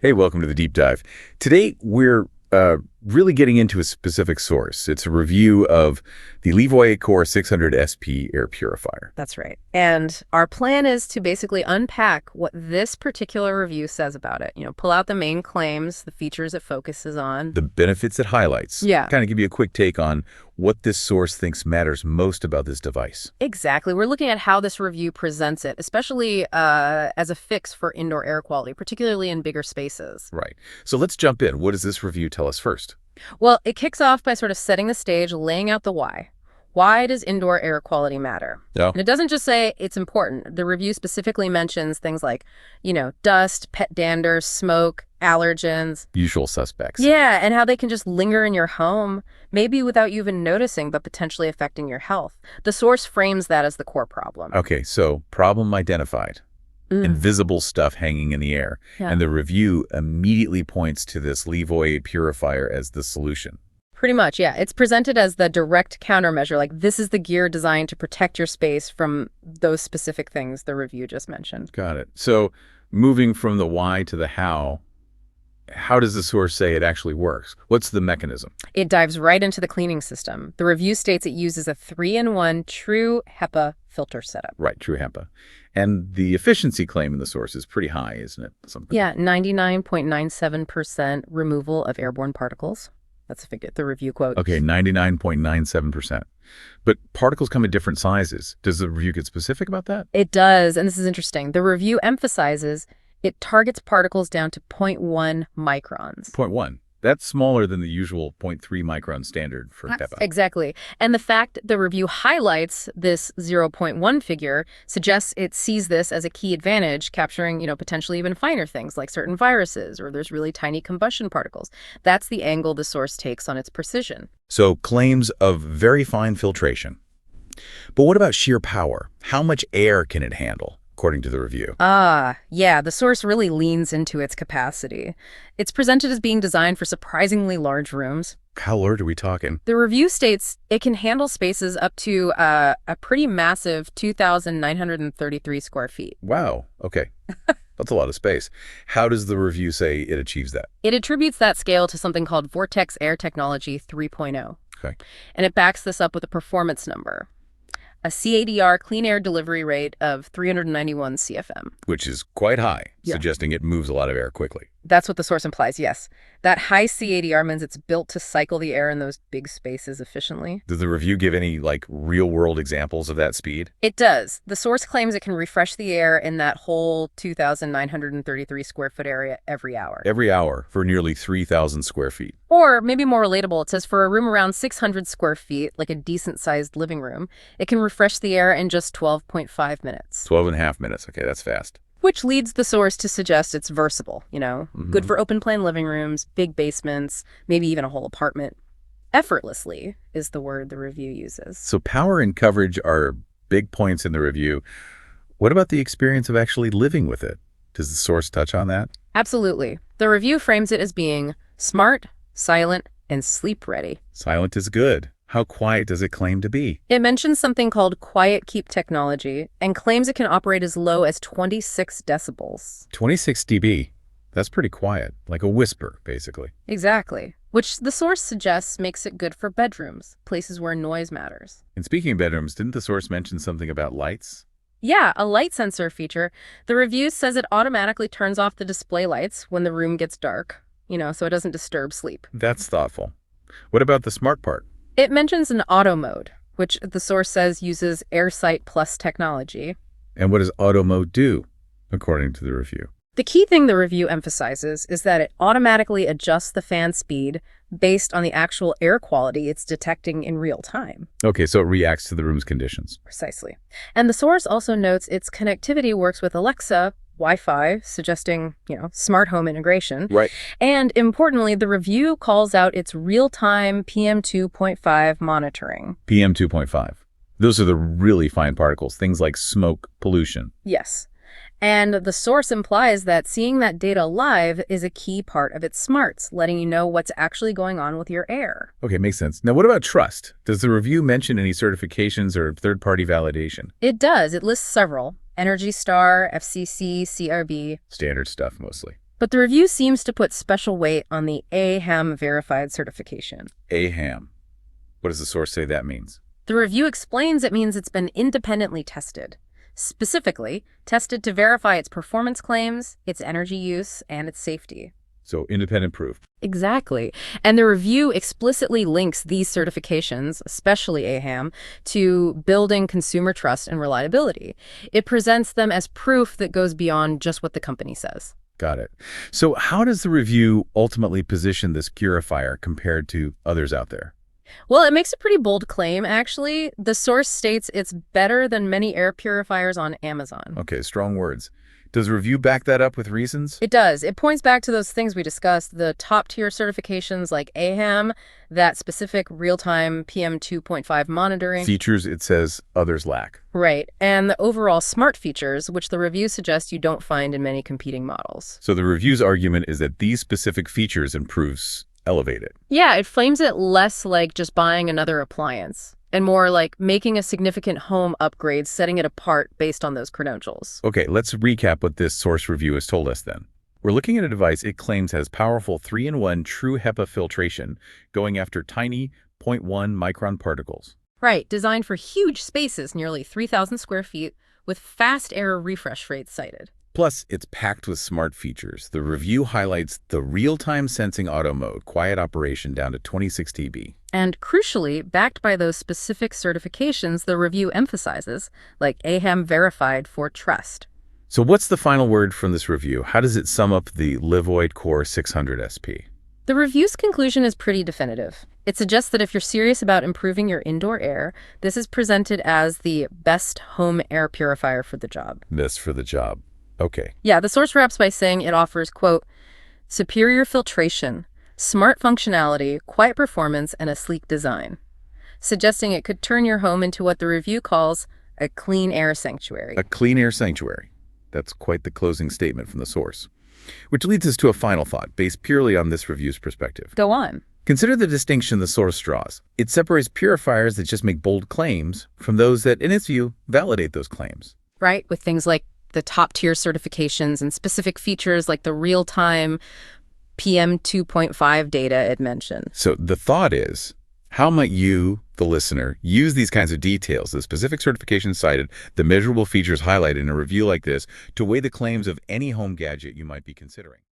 Hey, welcome to the deep dive. Today, we're really getting into a specific source. It's a review of the LEVOIT Core 600S-P air purifier. That's right. And our plan is to basically unpack what this particular review says about it. Pull out the main claims, the features it focuses on. The benefits it highlights. Yeah. Kind of give you a quick take on what this source thinks matters most about this device. Exactly. We're looking at how this review presents it, especially as a fix for indoor air quality, particularly in bigger spaces. Right. So let's jump in. What does this review tell us first? Well, it kicks off by sort of setting the stage, laying out the why. Why does indoor air quality matter? Yeah. And it doesn't just say it's important. The review specifically mentions things like, dust, pet dander, smoke, allergens. Usual suspects. Yeah, and how they can just linger in your home, maybe without you even noticing, but potentially affecting your health. The source frames that as the core problem. Okay, so problem identified. Invisible stuff hanging in the air. Yeah. And the review immediately points to this LEVOIT purifier as the solution. Pretty much, yeah. It's presented as the direct countermeasure, like this is the gear designed to protect your space from those specific things the review just mentioned. Got it. So moving from the why to the how does the source say it actually works? What's the mechanism? It dives right into the cleaning system. The review states it uses a 3-in-1 true HEPA filter setup. Right, true HEPA. And the efficiency claim in the source is pretty high, isn't it? Yeah, 99.97% removal of airborne particles. That's a figure, the review quote. Okay, 99.97%. But particles come in different sizes. Does the review get specific about that? It does, and this is interesting. The review emphasizes it targets particles down to 0.1 microns. 0.1. That's smaller than the usual 0.3 micron standard for HEPA. Exactly. And the fact the review highlights this 0.1 figure suggests it sees this as a key advantage, capturing, potentially even finer things like certain viruses or there's really tiny combustion particles. That's the angle the source takes on its precision. So claims of very fine filtration. But what about sheer power? How much air can it handle, according to the review? Yeah, the source really leans into its capacity. It's presented as being designed for surprisingly large rooms. How large are we talking? The review states it can handle spaces up to a pretty massive 2,933 square feet. Wow. Okay. That's a lot of space. How does the review say it achieves that? It attributes that scale to something called Vortex Air Technology 3.0. Okay. And it backs this up with a performance number. A CADR clean air delivery rate of 391 CFM. Which is quite high, suggesting it moves a lot of air quickly. That's what the source implies, yes. That high CADR means it's built to cycle the air in those big spaces efficiently. Does the review give any, real-world examples of that speed? It does. The source claims it can refresh the air in that whole 2,933 square foot area every hour. Every hour for nearly 3,000 square feet. Or maybe more relatable, it says for a room around 600 square feet, like a decent-sized living room, it can refresh the air in just 12.5 minutes. 12.5 minutes. Okay, that's fast. Which leads the source to suggest it's versatile, Good for open-plan living rooms, big basements, maybe even a whole apartment. Effortlessly is the word the review uses. So power and coverage are big points in the review. What about the experience of actually living with it? Does the source touch on that? Absolutely. The review frames it as being smart, silent, and sleep-ready. Silent is good. How quiet does it claim to be? It mentions something called Quiet Keep technology and claims it can operate as low as 26 decibels. 26 dB. That's pretty quiet, like a whisper, basically. Exactly. Which the source suggests makes it good for bedrooms, places where noise matters. And speaking of bedrooms, didn't the source mention something about lights? Yeah, a light sensor feature. The review says it automatically turns off the display lights when the room gets dark, so it doesn't disturb sleep. That's thoughtful. What about the smart part? It mentions an auto mode, which the source says uses AirSight Plus technology. And what does auto mode do, according to the review? The key thing the review emphasizes is that it automatically adjusts the fan speed based on the actual air quality it's detecting in real time. Okay, so it reacts to the room's conditions. Precisely. And the source also notes its connectivity works with Alexa, Wi-Fi, suggesting, smart home integration. Right. And importantly, the review calls out its real-time PM2.5 monitoring. PM2.5. Those are the really fine particles, things like smoke, pollution. Yes. And the source implies that seeing that data live is a key part of its smarts, letting you know what's actually going on with your air. Okay, makes sense. Now, what about trust? Does the review mention any certifications or third-party validation? It does. It lists several. Energy Star, FCC, CRB. Standard stuff, mostly. But the review seems to put special weight on the AHAM verified certification. AHAM. What does the source say that means? The review explains it means it's been independently tested. Specifically, tested to verify its performance claims, its energy use, and its safety. So independent proof. Exactly. And the review explicitly links these certifications, especially AHAM, to building consumer trust and reliability. It presents them as proof that goes beyond just what the company says. Got it. So how does the review ultimately position this purifier compared to others out there? Well, it makes a pretty bold claim, actually. The source states it's better than many air purifiers on Amazon. Okay, strong words. Does the review back that up with reasons? It does. It points back to those things we discussed, the top-tier certifications like AHAM, that specific real-time PM 2.5 monitoring. Features it says others lack. Right, and the overall smart features, which the review suggests you don't find in many competing models. So the review's argument is that these specific features improves elevate it. Yeah, it frames it less like just buying another appliance, and more like making a significant home upgrade, setting it apart based on those credentials. Okay, let's recap what this source review has told us then. We're looking at a device it claims has powerful 3-in-1 true HEPA filtration, going after tiny 0.1 micron particles. Right, designed for huge spaces, nearly 3,000 square feet, with fast air refresh rates cited. Plus, it's packed with smart features. The review highlights the real-time sensing auto mode, quiet operation down to 26 dB. And crucially, backed by those specific certifications the review emphasizes, like AHAM verified for trust. So what's the final word from this review? How does it sum up the LEVOIT Core 600S-P? The review's conclusion is pretty definitive. It suggests that if you're serious about improving your indoor air, this is presented as the best home air purifier for the job. Best for the job. Okay. Yeah, the source wraps by saying it offers, quote, superior filtration, smart functionality, quiet performance, and a sleek design, suggesting it could turn your home into what the review calls a clean air sanctuary. A clean air sanctuary. That's quite the closing statement from the source. Which leads us to a final thought, based purely on this review's perspective. Go on. Consider the distinction the source draws. It separates purifiers that just make bold claims from those that, in its view, validate those claims. Right, with things like the top-tier certifications and specific features like the real-time PM 2.5 data it mentioned. So the thought is, how might you, the listener, use these kinds of details, the specific certifications cited, the measurable features highlighted in a review like this, to weigh the claims of any home gadget you might be considering?